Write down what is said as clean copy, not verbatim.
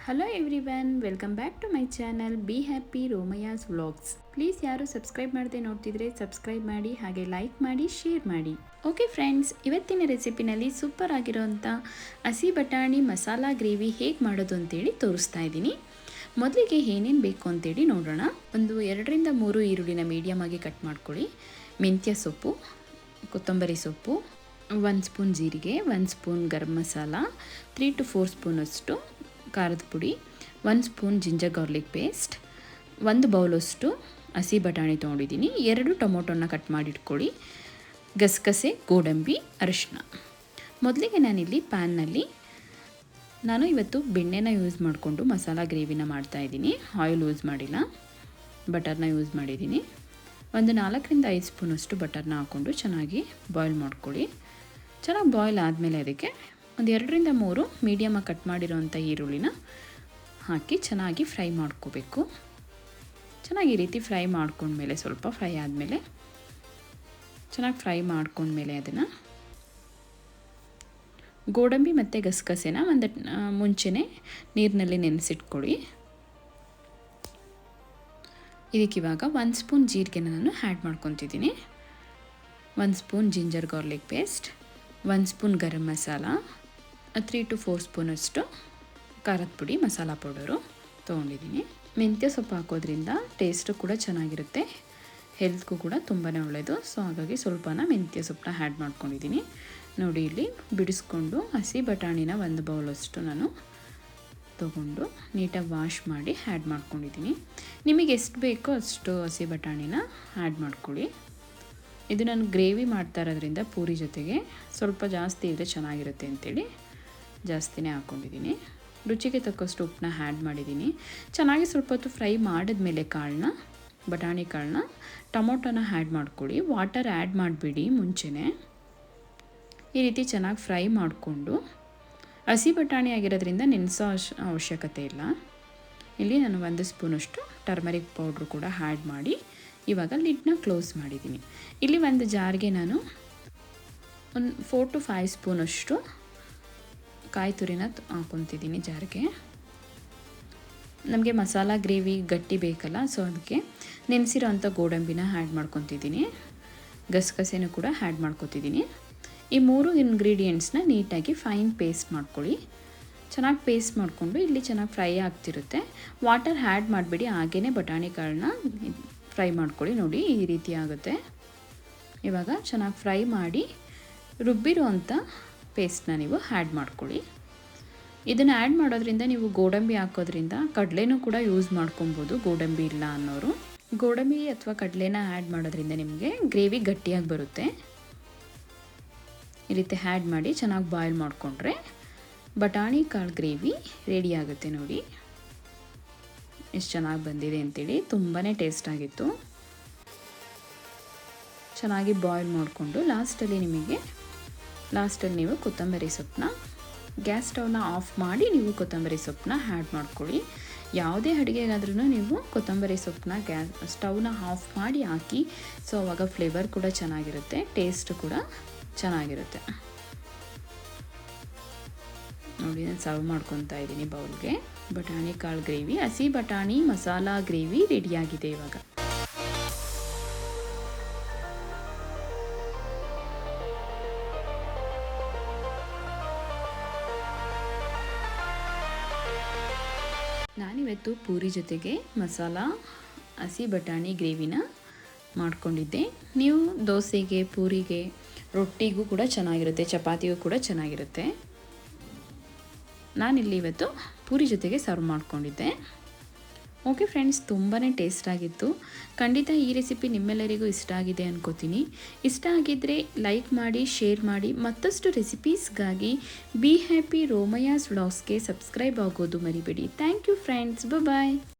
Hello everyone, welcome back to my channel be happy ರೋಮಯಾಸ್ vlogs. Please ಯಾರು subscribe ಮಾಡದೆ ನೋಡ್ತಿದ್ರೆ ಸಬ್ಸ್ಕ್ರೈಬ್ ಮಾಡಿ, ಹಾಗೆ ಲೈಕ್ ಮಾಡಿ, ಶೇರ್ ಮಾಡಿ. ಓಕೆ ಫ್ರೆಂಡ್ಸ್, ಇವತ್ತಿನ ರೆಸಿಪಿನಲ್ಲಿ ಸೂಪರ್ ಆಗಿರೋಂಥ ಹಸಿ ಬಟಾಣಿ ಮಸಾಲಾ ಗ್ರೇವಿ ಹೇಗೆ ಮಾಡೋದು ಅಂತೇಳಿ ತೋರಿಸ್ತಾ ಇದ್ದೀನಿ. ಮೊದಲಿಗೆ ಏನೇನು ಬೇಕು ಅಂತೇಳಿ ನೋಡೋಣ. ಒಂದು 2ರಿಂದ 3 ಈರುಳ್ಳಿನ ಮೀಡಿಯಮ್ ಆಗಿ ಕಟ್ ಮಾಡ್ಕೊಳ್ಳಿ. ಮೆಂತ್ಯ ಸೊಪ್ಪು, ಕೊತ್ತಂಬರಿ ಸೊಪ್ಪು, 1 ಸ್ಪೂನ್ ಜೀರಿಗೆ, 1 ಸ್ಪೂನ್ ಗರಂ ಮಸಾಲ, 3 to 4 ಸ್ಪೂನಷ್ಟು ಖಾರದ ಪುಡಿ, 1 ಸ್ಪೂನ್ ಜಿಂಜರ್ ಗಾರ್ಲಿಕ್ ಪೇಸ್ಟ್, 1 ಬೌಲಷ್ಟು ಹಸಿ ಬಟಾಣಿ ತೊಗೊಂಡಿದ್ದೀನಿ, 2 ಟೊಮೊಟೊನ ಕಟ್ ಮಾಡಿಟ್ಕೊಳ್ಳಿ, ಗಸಗಸೆ, ಗೋಡಂಬಿ, ಅರಿಶಿನ. ಮೊದಲಿಗೆ ನಾನಿಲ್ಲಿ ಪ್ಯಾನ್ನಲ್ಲಿ ಇವತ್ತು ಬೆಣ್ಣೆನ ಯೂಸ್ ಮಾಡಿಕೊಂಡು ಮಸಾಲ ಗ್ರೇವಿನ ಮಾಡ್ತಾಯಿದ್ದೀನಿ. ಆಯಿಲ್ ಯೂಸ್ ಮಾಡಿಲ್ಲ, ಬಟರ್ನ ಯೂಸ್ ಮಾಡಿದ್ದೀನಿ. ಒಂದು 4ರಿಂದ 5 ಸ್ಪೂನಷ್ಟು ಬಟರ್ನ ಹಾಕ್ಕೊಂಡು ಚೆನ್ನಾಗಿ ಬಾಯ್ಲ್ ಮಾಡ್ಕೊಳ್ಳಿ. ಚೆನ್ನಾಗಿ ಬಾಯ್ಲ್ ಆದಮೇಲೆ ಅದಕ್ಕೆ ಒಂದು 2ರಿಂದ 3 ಮೀಡಿಯಮಾಗಿ ಕಟ್ ಮಾಡಿರೋವಂಥ ಈರುಳ್ಳಿನ ಹಾಕಿ ಚೆನ್ನಾಗಿ ಫ್ರೈ ಮಾಡ್ಕೋಬೇಕು. ಚೆನ್ನಾಗಿ ಈ ರೀತಿ ಫ್ರೈ ಮಾಡ್ಕೊಂಡ್ಮೇಲೆ, ಸ್ವಲ್ಪ ಫ್ರೈ ಆದಮೇಲೆ ಚೆನ್ನಾಗಿ ಫ್ರೈ ಮಾಡ್ಕೊಂಡ್ಮೇಲೆ ಅದನ್ನು ಗೋಡಂಬಿ ಮತ್ತು ಗಸಗಸೆನ ಮುಂಚೆನೇ ನೀರಿನಲ್ಲಿ ನೆನೆಸಿಟ್ಕೊಳ್ಳಿ. ಇದಕ್ಕಿವಾಗ 1 ಸ್ಪೂನ್ ಜೀರಿಗೆನ ನಾನು ಆ್ಯಡ್ ಮಾಡ್ಕೊತಿದ್ದೀನಿ, 1 spoon ginger garlic paste, 1 spoon garam masala, 3 to 4 ಸ್ಪೂನಷ್ಟು ಖಾರದ ಪುಡಿ, ಮಸಾಲ ಪೌಡರು ತೊಗೊಂಡಿದ್ದೀನಿ. ಮೆಂತ್ಯ ಸೊಪ್ಪು ಹಾಕೋದ್ರಿಂದ ಟೇಸ್ಟು ಕೂಡ ಚೆನ್ನಾಗಿರುತ್ತೆ, ಹೆಲ್ತ್ಗೂ ಕೂಡ ತುಂಬಾ ಒಳ್ಳೆಯದು. ಸೊ ಹಾಗಾಗಿ ಸ್ವಲ್ಪನ ಮೆಂತ್ಯ ಸೊಪ್ಪನ್ನ ಆ್ಯಡ್ ಮಾಡ್ಕೊಂಡಿದ್ದೀನಿ. ನೋಡಿ, ಇಲ್ಲಿ ಬಿಡಿಸ್ಕೊಂಡು ಹಸಿ ಬಟಾಣಿನ 1 ಬೌಲಷ್ಟು ನಾನು ತೊಗೊಂಡು ನೀಟಾಗಿ ವಾಶ್ ಮಾಡಿ ಆ್ಯಡ್ ಮಾಡ್ಕೊಂಡಿದ್ದೀನಿ. ನಿಮಗೆ ಎಷ್ಟು ಬೇಕೋ ಅಷ್ಟು ಹಸಿ ಬಟಾಣಿನ ಆ್ಯಡ್ ಮಾಡ್ಕೊಳ್ಳಿ. ಇದು ನಾನು ಗ್ರೇವಿ ಮಾಡ್ತಾ ಇರೋದ್ರಿಂದ ಪೂರಿ ಜೊತೆಗೆ ಸ್ವಲ್ಪ ಜಾಸ್ತಿ ಇದ್ದರೆ ಚೆನ್ನಾಗಿರುತ್ತೆ ಅಂತೇಳಿ ಜಾಸ್ತಿನೇ ಹಾಕ್ಕೊಂಡಿದ್ದೀನಿ. ರುಚಿಗೆ ತಕ್ಕಷ್ಟು ಉಪ್ಪನ್ನ ಆ್ಯಡ್ ಮಾಡಿದ್ದೀನಿ. ಚೆನ್ನಾಗಿ ಸ್ವಲ್ಪ ಹೊತ್ತು ಫ್ರೈ ಮಾಡಿದ್ಮೇಲೆ ಬಟಾಣಿ ಕಾಳನ್ನ ಟೊಮೊಟೊನ ಆ್ಯಡ್ ಮಾಡ್ಕೊಳ್ಳಿ. ವಾಟರ್ ಆ್ಯಡ್ ಮಾಡಿಬಿಡಿ ಮುಂಚೆನೇ. ಈ ರೀತಿ ಚೆನ್ನಾಗಿ ಫ್ರೈ ಮಾಡಿಕೊಂಡು, ಹಸಿ ಬಟಾಣಿ ಆಗಿರೋದ್ರಿಂದ ನೆನೆಸೋ ಅವಶ್ಯಕತೆ ಇಲ್ಲ. ಇಲ್ಲಿ ನಾನು 1 ಸ್ಪೂನಷ್ಟು ಟರ್ಮರಿಕ್ ಪೌಡ್ರು ಕೂಡ ಆ್ಯಡ್ ಮಾಡಿ ಇವಾಗ ಲಿಡ್ನ ಕ್ಲೋಸ್ ಮಾಡಿದ್ದೀನಿ. ಇಲ್ಲಿ ಒಂದು ಜಾರ್ಗೆ ನಾನು ಒಂದು 4 to 5 ಸ್ಪೂನಷ್ಟು ಕಾಯಿ ತುರಿನ ಹಾಕ್ಕೊತಿದ್ದೀನಿ ಜಾರ್ಗೆ. ನಮಗೆ ಮಸಾಲ ಗ್ರೇವಿ ಗಟ್ಟಿ ಬೇಕಲ್ಲ, ಸೊ ಅದಕ್ಕೆ ನೆನೆಸಿರೋ ಅಂಥ ಗೋಡಂಬಿನ ಆ್ಯಡ್ ಮಾಡ್ಕೊತಿದ್ದೀನಿ, ಗಸಗಸೆನೂ ಕೂಡ ಆ್ಯಡ್ ಮಾಡ್ಕೊತಿದ್ದೀನಿ. ಈ 3 ಇಂಗ್ರೀಡಿಯೆಂಟ್ಸ್ನ ನೀಟಾಗಿ ಫೈನ್ ಪೇಸ್ಟ್ ಮಾಡ್ಕೊಳ್ಳಿ. ಚೆನ್ನಾಗಿ ಪೇಸ್ಟ್ ಮಾಡಿಕೊಂಡು ಇಲ್ಲಿ ಚೆನ್ನಾಗಿ ಫ್ರೈ ಆಗ್ತಿರುತ್ತೆ. ವಾಟರ್ ಆ್ಯಡ್ ಮಾಡಿಬಿಡಿ, ಹಾಗೇ ಬಟಾಣಿ ಕಾಳನ್ನ ಫ್ರೈ ಮಾಡ್ಕೊಳ್ಳಿ. ನೋಡಿ, ಈ ರೀತಿ ಆಗುತ್ತೆ. ಇವಾಗ ಚೆನ್ನಾಗಿ ಫ್ರೈ ಮಾಡಿ ರುಬ್ಬಿರೋ ಅಂಥ ಪೇಸ್ಟನ್ನ ನೀವು ಆ್ಯಡ್ ಮಾಡ್ಕೊಳ್ಳಿ. ಇದನ್ನು ಆ್ಯಡ್ ಮಾಡೋದ್ರಿಂದ ನೀವು ಗೋಡಂಬಿ ಹಾಕೋದ್ರಿಂದ ಕಡಲೆನೂ ಕೂಡ ಯೂಸ್ ಮಾಡ್ಕೊಬೋದು. ಗೋಡಂಬಿ ಇಲ್ಲ ಅನ್ನೋರು ಗೋಡಂಬಿ ಅಥವಾ ಕಡಲೆನ ಆ್ಯಡ್ ಮಾಡೋದ್ರಿಂದ ನಿಮಗೆ ಗ್ರೇವಿ ಗಟ್ಟಿಯಾಗಿ ಬರುತ್ತೆ. ಈ ರೀತಿ ಆ್ಯಡ್ ಮಾಡಿ ಚೆನ್ನಾಗಿ ಬಾಯ್ಲ್ ಮಾಡಿಕೊಂಡ್ರೆ ಬಟಾಣಿ ಕಾಳು ಗ್ರೇವಿ ರೆಡಿ ಆಗುತ್ತೆ. ನೋಡಿ ಎಷ್ಟು ಚೆನ್ನಾಗಿ ಬಂದಿದೆ ಅಂತೇಳಿ, ತುಂಬಾ ಟೇಸ್ಟ್ ಆಗಿತ್ತು. ಚೆನ್ನಾಗಿ ಬಾಯ್ಲ್ ಮಾಡಿಕೊಂಡು ಲಾಸ್ಟಲ್ಲಿ ನೀವು ಕೊತ್ತಂಬರಿ ಸೊಪ್ಪನ್ನ, ಗ್ಯಾಸ್ ಸ್ಟವ್ನ ಆಫ್ ಮಾಡಿ ನೀವು ಕೊತ್ತಂಬರಿ ಸೊಪ್ಪನ್ನ ಆ್ಯಡ್ ಮಾಡ್ಕೊಳ್ಳಿ. ಯಾವುದೇ ಅಡುಗೆಗಾದ್ರೂ ನೀವು ಕೊತ್ತಂಬರಿ ಸೊಪ್ಪನ್ನ ಸ್ಟವ್ನ ಆಫ್ ಮಾಡಿ ಹಾಕಿ. ಸೊ ಅವಾಗ ಫ್ಲೇವರ್ ಕೂಡ ಚೆನ್ನಾಗಿರುತ್ತೆ, ಟೇಸ್ಟ್ ಕೂಡ ಚೆನ್ನಾಗಿರುತ್ತೆ. ನೋಡಿ, ನಾನು ಸರ್ವ್ ಮಾಡ್ಕೊತಾ ಇದ್ದೀನಿ ಬೌಲ್ಗೆ. ಬಟಾಣಿ ಕಾಳು ಗ್ರೇವಿ, ಹಸಿ ಬಟಾಣಿ ಮಸಾಲ ಗ್ರೇವಿ ರೆಡಿಯಾಗಿದೆ. ಇವಾಗ ನಾನಿವತ್ತು ಪೂರಿ ಜೊತೆಗೆ ಮಸಾಲ ಹಸಿ ಬಟಾಣಿ ಗ್ರೇವಿನ ಮಾಡ್ಕೊಂಡಿದ್ದೆ. ನೀವು ದೋಸೆಗೆ, ಪೂರಿಗೆ, ರೊಟ್ಟಿಗೂ ಕೂಡ ಚೆನ್ನಾಗಿರುತ್ತೆ, ಚಪಾತಿಗೂ ಕೂಡ ಚೆನ್ನಾಗಿರುತ್ತೆ. ನಾನಿಲ್ಲಿ ಇವತ್ತು ಪೂರಿ ಜೊತೆಗೆ ಸರ್ವ್ ಮಾಡ್ಕೊಂಡಿದ್ದೆ. ಓಕೆ ಫ್ರೆಂಡ್ಸ್, ತುಂಬಾ ಟೇಸ್ಟ್ ಆಗಿತ್ತು. ಖಂಡಿತ ಈ ರೆಸಿಪಿ ನಿಮ್ಮೆಲ್ಲರಿಗೂ ಇಷ್ಟ ಆಗಿದೆ ಅನ್ಕೋತೀನಿ. ಇಷ್ಟ ಆಗಿದ್ದರೆ ಲೈಕ್ ಮಾಡಿ, ಶೇರ್ ಮಾಡಿ. ಮತ್ತಷ್ಟು ರೆಸಿಪೀಸ್ಗಾಗಿ ಬಿ ಹ್ಯಾಪಿ ರೋಮಯಾಸ್ ವ್ಲಾಗ್ಸ್ಗೆ ಸಬ್ಸ್ಕ್ರೈಬ್ ಆಗೋದು ಮರಿಬೇಡಿ. Thank you friends, bye.